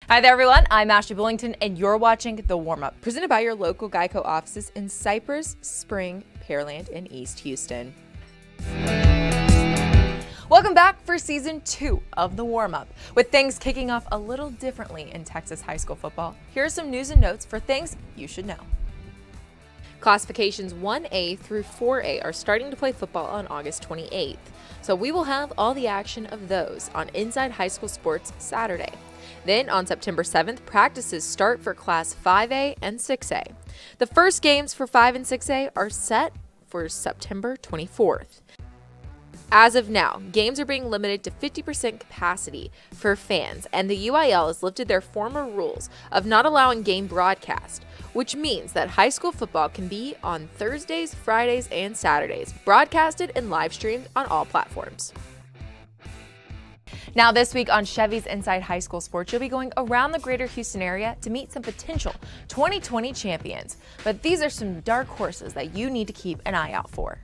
Hi there, everyone. I'm Ashley Bullington, and you're watching The Warmup, presented by your local Geico offices in Cypress, Spring, Pearland, and East Houston. Welcome back for Season 2 of The Warmup. With things kicking off a little differently in Texas high school football, here are some news and notes for things you should know. Classifications 1A through 4A are starting to play football on August 28th, so we will have all the action of those on Inside High School Sports Saturday. Then on September 7th, practices start for Class 5A and 6A. The first games for 5 and 6A are set for September 24th. As of now, games are being limited to 50% capacity for fans, and the UIL has lifted their former rules of not allowing game broadcast, which means that high school football can be on Thursdays, Fridays, and Saturdays, broadcasted and live streamed on all platforms. Now this week on Chevy's Inside High School Sports, you'll be going around the greater Houston area to meet some potential 2020 champions. But these are some dark horses that you need to keep an eye out for.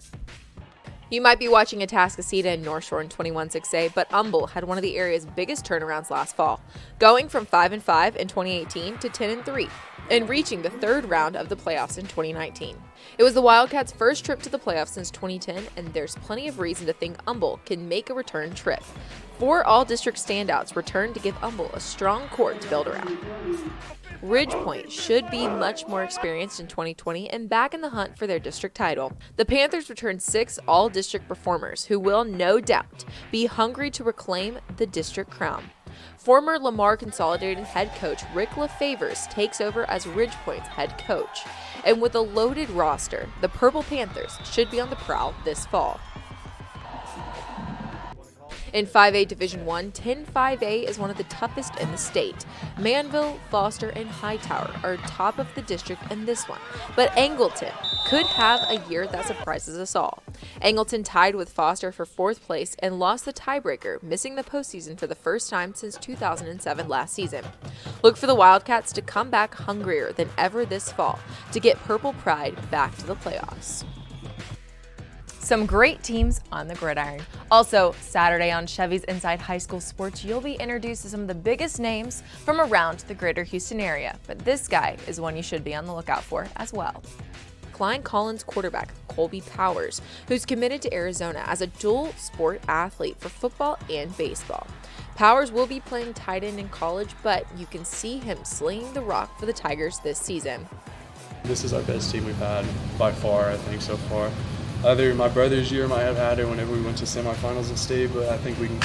You might be watching Atascocita and North Shore in 21-6A, but Humble had one of the area's biggest turnarounds last fall, going from 5-5 in 2018 to 10-3, and reaching the third round of the playoffs in 2019. It was the Wildcats' first trip to the playoffs since 2010, and there's plenty of reason to think Humble can make a return trip. 4 all-district standouts returned to give Humble a strong core to build around. Ridgepoint should be much more experienced in 2020 and back in the hunt for their district title. The Panthers returned 6 all-district performers who will, no doubt, be hungry to reclaim the district crown. Former Lamar Consolidated head coach Rick LaFavors takes over as Ridgepoint's head coach. And with a loaded roster, the Purple Panthers should be on the prowl this fall. In 5A Division I, 10-5A is one of the toughest in the state. Manville, Foster, and Hightower are top of the district in this one, but Angleton could have a year that surprises us all. Angleton tied with Foster for 4th place and lost the tiebreaker, missing the postseason for the first time since 2007 last season. Look for the Wildcats to come back hungrier than ever this fall to get Purple Pride back to the playoffs. Some great teams on the gridiron. Also, Saturday on Chevy's Inside High School Sports, you'll be introduced to some of the biggest names from around the greater Houston area. But this guy is one you should be on the lookout for as well. Kline Collins quarterback Colby Powers, who's committed to Arizona as a dual sport athlete for football and baseball. Powers will be playing tight end in college, but you can see him slinging the rock for the Tigers this season. This is our best team we've had by far, I think, so far. Either my brother's year might have had it whenever we went to semifinals in state, but I think we can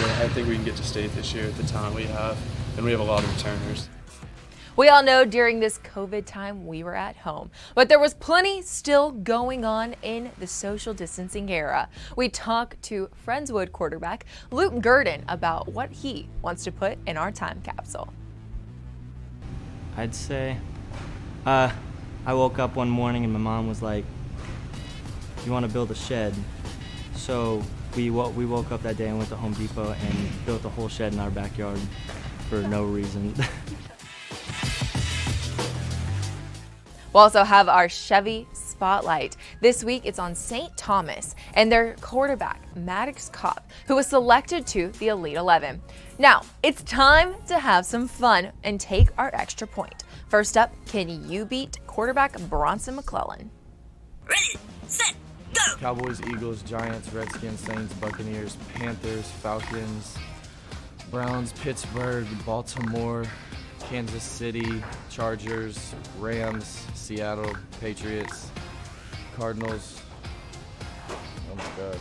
get to state this year at the time we have, and we have a lot of returners. We all know during this COVID time we were at home, but there was plenty still going on in the social distancing era. We talked to Friendswood quarterback Luke Gurdon about what he wants to put in our time capsule. I'd say I woke up one morning and my mom was like, "You want to build a shed?" So we woke up that day and went to Home Depot and built a whole shed in our backyard for no reason. We'll also have our Chevy Spotlight. This week it's on St. Thomas and their quarterback, Maddox Kopp, who was selected to the Elite 11. Now, it's time to have some fun and take our extra point. First up, can you beat quarterback Bronson McClellan? Ready, set, go! Cowboys, Eagles, Giants, Redskins, Saints, Buccaneers, Panthers, Falcons, Browns, Pittsburgh, Baltimore, Kansas City, Chargers, Rams, Seattle, Patriots, Cardinals, oh my God,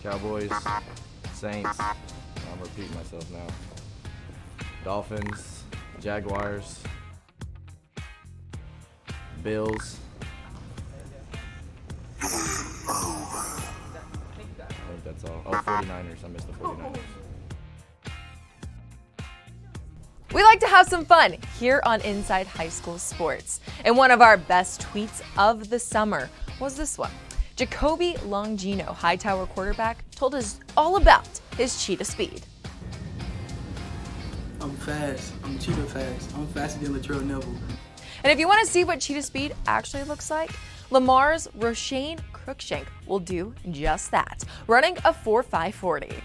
Cowboys, Saints, I'm repeating myself now, Dolphins, Jaguars, Bills. I think that's all. Oh, 49ers. I missed the 49ers. We like to have some fun here on Inside High School Sports. And one of our best tweets of the summer was this one. Jacoby Longino, Hightower quarterback, told us all about his cheetah speed. I'm fast. I'm cheetah fast. I'm faster than Latrell Neville. And if you want to see what cheetah speed actually looks like, Lamar's Roshane Cruikshank will do just that, running a 4.5 40.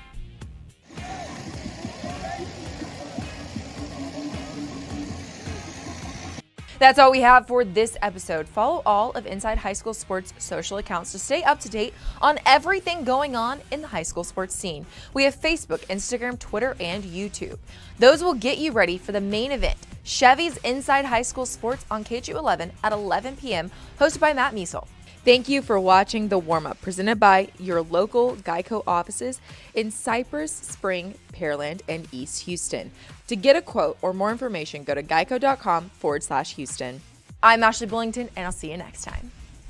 That's all we have for this episode. Follow all of Inside High School Sports' social accounts to stay up to date on everything going on in the high school sports scene. We have Facebook, Instagram, Twitter, and YouTube. Those will get you ready for the main event, Chevy's Inside High School Sports on KHU11 at 11 p.m., hosted by Matt Measel. Thank you for watching The Warmup, presented by your local Geico offices in Cypress, Spring, Pearland, and East Houston. To get a quote or more information, go to geico.com/Houston. I'm Ashley Bullington, and I'll see you next time.